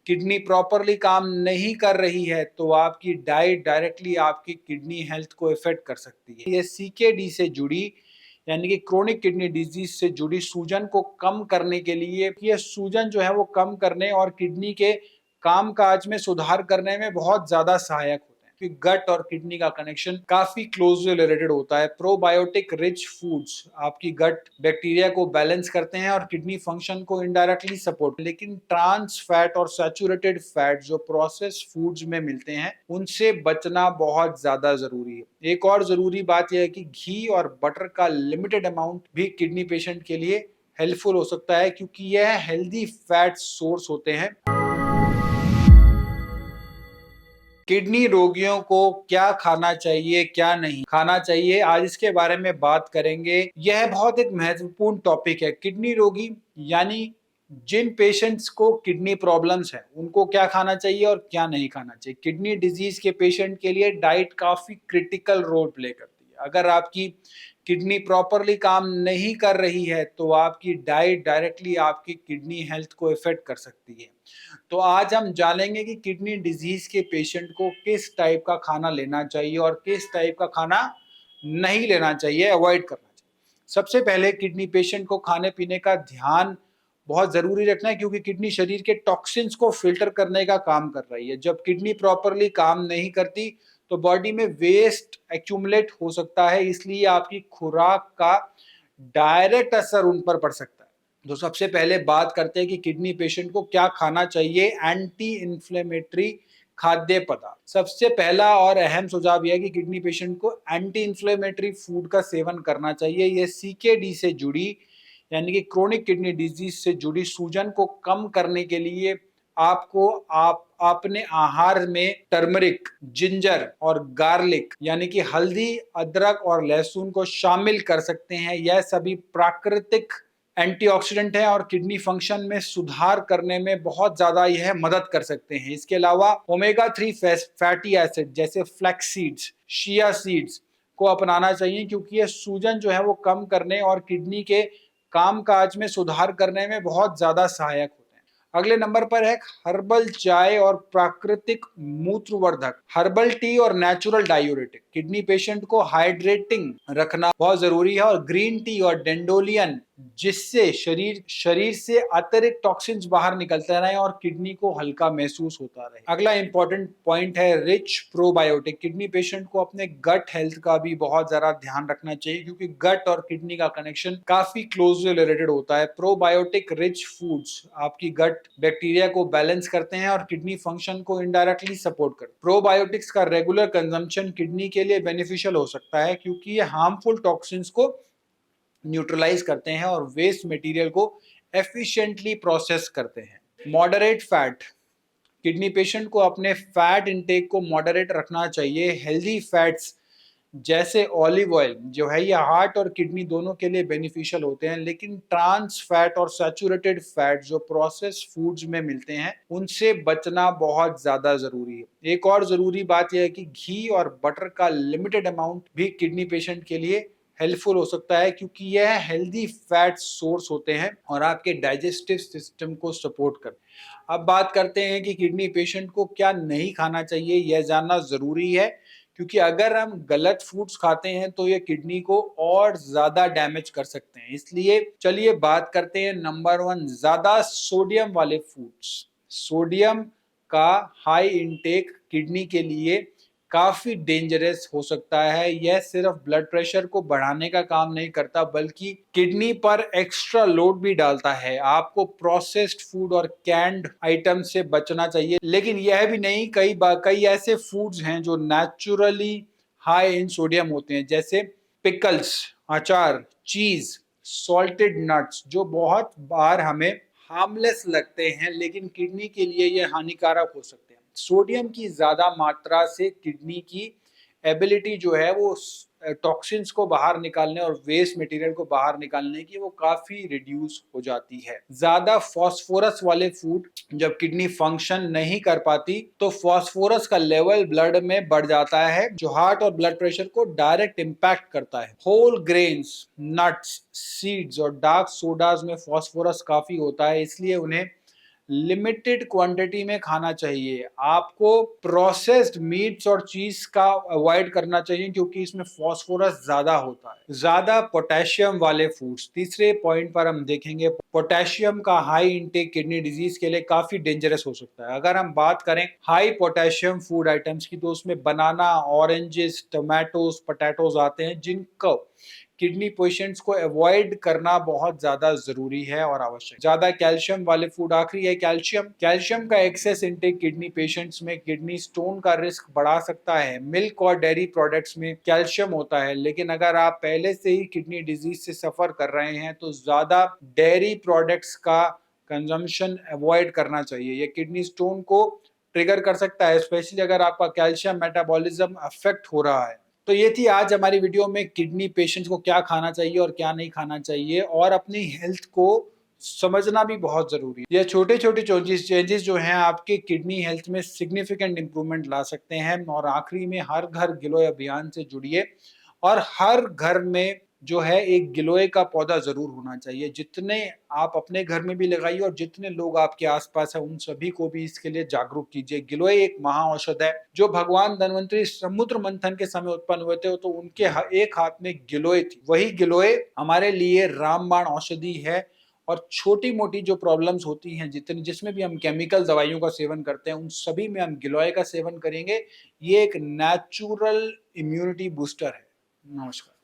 Kidney properly काम नहीं कर रही है तो आपकी डाइट डायरेक्टली आपकी किडनी हेल्थ को इफेक्ट कर सकती है। ये सीकेडी से जुड़ी यानी कि क्रोनिक किडनी डिजीज से जुड़ी सूजन को कम करने के लिए, ये सूजन जो है वो कम करने और किडनी के कामकाज में सुधार करने में बहुत ज्यादा सहायक होते हैं, क्योंकि गट और किडनी का कनेक्शन काफी क्लोजली रिलेटेड होता है। प्रोबायोटिक रिच फूड्स आपकी गट बैक्टीरिया को बैलेंस करते हैं और किडनी फंक्शन को इनडायरेक्टली सपोर्ट, लेकिन ट्रांस फैट और सैचुरेटेड फैट जो प्रोसेस फूड्स में मिलते हैं उनसे बचना बहुत ज्यादा जरूरी है। एक और जरूरी बात यह है कि घी और बटर का लिमिटेड अमाउंट भी किडनी पेशेंट के लिए हेल्पफुल हो सकता है, क्योंकि यह हेल्दी फैट सोर्स होते हैं। किडनी रोगियों को क्या खाना चाहिए, क्या नहीं खाना चाहिए, आज इसके बारे में बात करेंगे। यह बहुत एक महत्वपूर्ण टॉपिक है। किडनी रोगी यानी जिन पेशेंट्स को किडनी प्रॉब्लम्स है उनको क्या खाना चाहिए और क्या नहीं खाना चाहिए। किडनी डिजीज के पेशेंट के लिए डाइट काफी क्रिटिकल रोल प्ले करती है। अगर आपकी किडनी प्रॉपरली काम नहीं कर रही है तो आपकी डाइट डायरेक्टली आपकी किडनी हेल्थ को इफेक्ट कर सकती है। तो आज हम जानेंगे कि किडनी डिजीज के पेशेंट को किस टाइप का खाना लेना चाहिए और किस टाइप का खाना नहीं लेना चाहिए, अवॉइड करना चाहिए। सबसे पहले किडनी पेशेंट को खाने पीने का ध्यान बहुत जरूरी रखना है, क्योंकि किडनी शरीर के टॉक्सिन्स को फिल्टर करने का काम कर रही है। जब किडनी प्रॉपरली काम नहीं करती तो बॉडी में वेस्ट एक्यूमुलेट हो सकता है, इसलिए आपकी खुराक का डायरेक्ट असर उन पर पड़ सकता है। तो सबसे पहले बात करते हैं कि किडनी पेशेंट को क्या खाना चाहिए। एंटी इन्फ्लेमेटरी खाद्य पदार्थ, सबसे पहला और अहम सुझाव यह है कि किडनी पेशेंट को एंटी इन्फ्लेमेटरी फूड का सेवन करना चाहिए। यह सीकेडी से जुड़ी यानी कि क्रोनिक किडनी डिजीज से जुड़ी सूजन को कम करने के लिए आपको आप अपने आहार में टर्मरिक, जिंजर और गार्लिक यानी कि हल्दी, अदरक और लहसुन को शामिल कर सकते हैं। यह सभी प्राकृतिक एंटीऑक्सीडेंट है और किडनी फंक्शन में सुधार करने में बहुत ज्यादा यह मदद कर सकते हैं। इसके अलावा ओमेगा 3 फैटी एसिड जैसे फ्लैक्स सीड्स, शिया सीड्स को अपनाना चाहिए, क्योंकि यह सूजन जो है वो कम करने और किडनी के कामकाज में सुधार करने में बहुत ज्यादा सहायक होते हैं। अगले नंबर पर है हर्बल चाय और प्राकृतिक मूत्रवर्धक। हर्बल टी और नेचुरल डायूरेटिक किडनी पेशेंट को हाइड्रेटिंग रखना बहुत जरूरी है, और ग्रीन टी और डेंडोलियन जिससे शरीर से अतिरिक्त टॉक्सिन्स बाहर निकलते रहे और किडनी को हल्का महसूस होता रहे। अगला इंपॉर्टेंट पॉइंट है रिच प्रोबायोटिक। किडनी पेशेंट को अपने गट हेल्थ का भी बहुत ज्यादा ध्यान रखना चाहिए, क्योंकि गट और किडनी का कनेक्शन काफी क्लोजली रिलेटेड होता है। प्रोबायोटिक रिच फूड्स आपकी गट बैक्टीरिया को बैलेंस करते हैं और किडनी फंक्शन को इनडायरेक्टली सपोर्ट करते हैं। प्रोबायोटिक्स का रेगुलर कंजम्पशन किडनी के लिए बेनिफिशियल हो सकता है, क्योंकि ये हार्मफुल टॉक्सिन्स को न्यूट्रलाइज करते हैं और वेस्ट मटेरियल को एफिशिएंटली प्रोसेस करते हैं। मॉडरेट फैट, किडनी पेशेंट को अपने फैट इंटेक को मॉडरेट रखना चाहिए। हेल्दी फैट्स जैसे ऑलिव ऑयल जो है ये हार्ट और किडनी दोनों के लिए बेनिफिशियल होते हैं, लेकिन ट्रांस फैट और सैचुरेटेड फैट जो प्रोसेस फूड्स में मिलते हैं उनसे बचना बहुत ज्यादा जरूरी है। एक और जरूरी बात यह है कि घी और बटर का लिमिटेड अमाउंट भी किडनी पेशेंट के लिए हेल्पफुल हो सकता है, क्योंकि यह हेल्दी फैट सोर्स होते हैं और आपके डाइजेस्टिव सिस्टम को सपोर्ट करते हैं। अब बात करते हैं कि किडनी पेशेंट को क्या नहीं खाना चाहिए, यह जानना जरूरी है, क्योंकि अगर हम गलत फूड्स खाते हैं तो ये किडनी को और ज्यादा डैमेज कर सकते हैं। इसलिए चलिए बात करते हैं नंबर 1, ज्यादा सोडियम वाले फूड्स। सोडियम का हाई इंटेक किडनी के लिए काफी डेंजरस हो सकता है। यह सिर्फ ब्लड प्रेशर को बढ़ाने का काम नहीं करता, बल्कि किडनी पर एक्स्ट्रा लोड भी डालता है। आपको प्रोसेस्ड फूड और कैंड आइटम से बचना चाहिए, लेकिन यह भी नहीं, कई ऐसे फूड्स हैं जो नेचुरली हाई इन सोडियम होते हैं, जैसे पिकल्स, अचार, चीज, सॉल्टेड नट्स, जो बहुत बार हमें हार्मलेस लगते हैं लेकिन किडनी के लिए ये हानिकारक हो सकते हैं। सोडियम की ज्यादा मात्रा से किडनी की एबिलिटी जो है वो टॉक्सिन्स को बाहर निकालने और वेस्ट मटेरियल को बाहर निकालने की वो काफी रिड्यूस हो जाती है। ज्यादा फास्फोरस वाले फूड जब किडनी फंक्शन नहीं कर पाती तो फास्फोरस का लेवल ब्लड में बढ़ जाता है, जो हार्ट और ब्लड प्रेशर को डायरेक्ट इंपैक्ट करता है। होल ग्रेन्स, नट्स, सीड्स और डार्क सोडाज में फास्फोरस काफी होता है, इसलिए उन्हें लिमिटेड क्वांटिटी में खाना चाहिए। आपको प्रोसेस्ड मीट्स और चीज का अवॉइड करना चाहिए क्योंकि इसमें फास्फोरस ज्यादा होता है। ज्यादा पोटेशियम वाले फूड्स, तीसरे पॉइंट पर हम देखेंगे पोटेशियम का हाई इंटेक किडनी डिजीज के लिए काफी डेंजरस हो सकता है। अगर हम बात करें हाई पोटेशियम फूड आइटम्स की तो उसमें बनाना, ऑरेंजेस, टोमेटोज, पोटैटोज आते हैं जिनको किडनी पेशेंट्स को अवॉइड करना बहुत ज्यादा जरूरी है और आवश्यक। ज्यादा कैल्शियम वाले फूड, आखिरी है कैल्शियम। कैल्शियम का एक्सेस इंटेक किडनी पेशेंट्स में किडनी स्टोन का रिस्क बढ़ा सकता है। मिल्क और डेयरी प्रोडक्ट्स में कैल्शियम होता है, लेकिन अगर आप पहले से ही किडनी डिजीज से सफर कर रहे हैं तो ज्यादा डेयरी प्रोडक्ट्स का कंजम्पशन अवॉइड करना चाहिए। ये किडनी स्टोन को ट्रिगर कर सकता है, स्पेशली अगर आपका कैल्शियम मेटाबॉलिज्म अफेक्ट हो रहा है। तो ये थी आज हमारी वीडियो में किडनी पेशेंट्स को क्या खाना चाहिए और क्या नहीं खाना चाहिए, और अपनी हेल्थ को समझना भी बहुत जरूरी है। ये छोटे छोटे चेंजेस जो हैं आपके किडनी हेल्थ में सिग्निफिकेंट इंप्रूवमेंट ला सकते हैं। और आखिरी में हर घर गिलोय अभियान से जुड़िए और हर घर में जो है एक गिलोय का पौधा जरूर होना चाहिए। जितने आप अपने घर में भी लगाइए और जितने लोग आपके आसपास है उन सभी को भी इसके लिए जागरूक कीजिए। गिलोय एक महाऔषध है। जो भगवान धन्वंतरी समुद्र मंथन के समय उत्पन्न हुए थे तो उनके एक हाथ में गिलोय थी। वही गिलोय हमारे लिए रामबाण औषधि है। और छोटी मोटी जो प्रॉब्लम्स होती हैं, जितनी जिसमें भी हम केमिकल दवाइयों का सेवन करते हैं, उन सभी में हम गिलोय का सेवन करेंगे। ये एक नेचुरल इम्यूनिटी बूस्टर है। नमस्कार।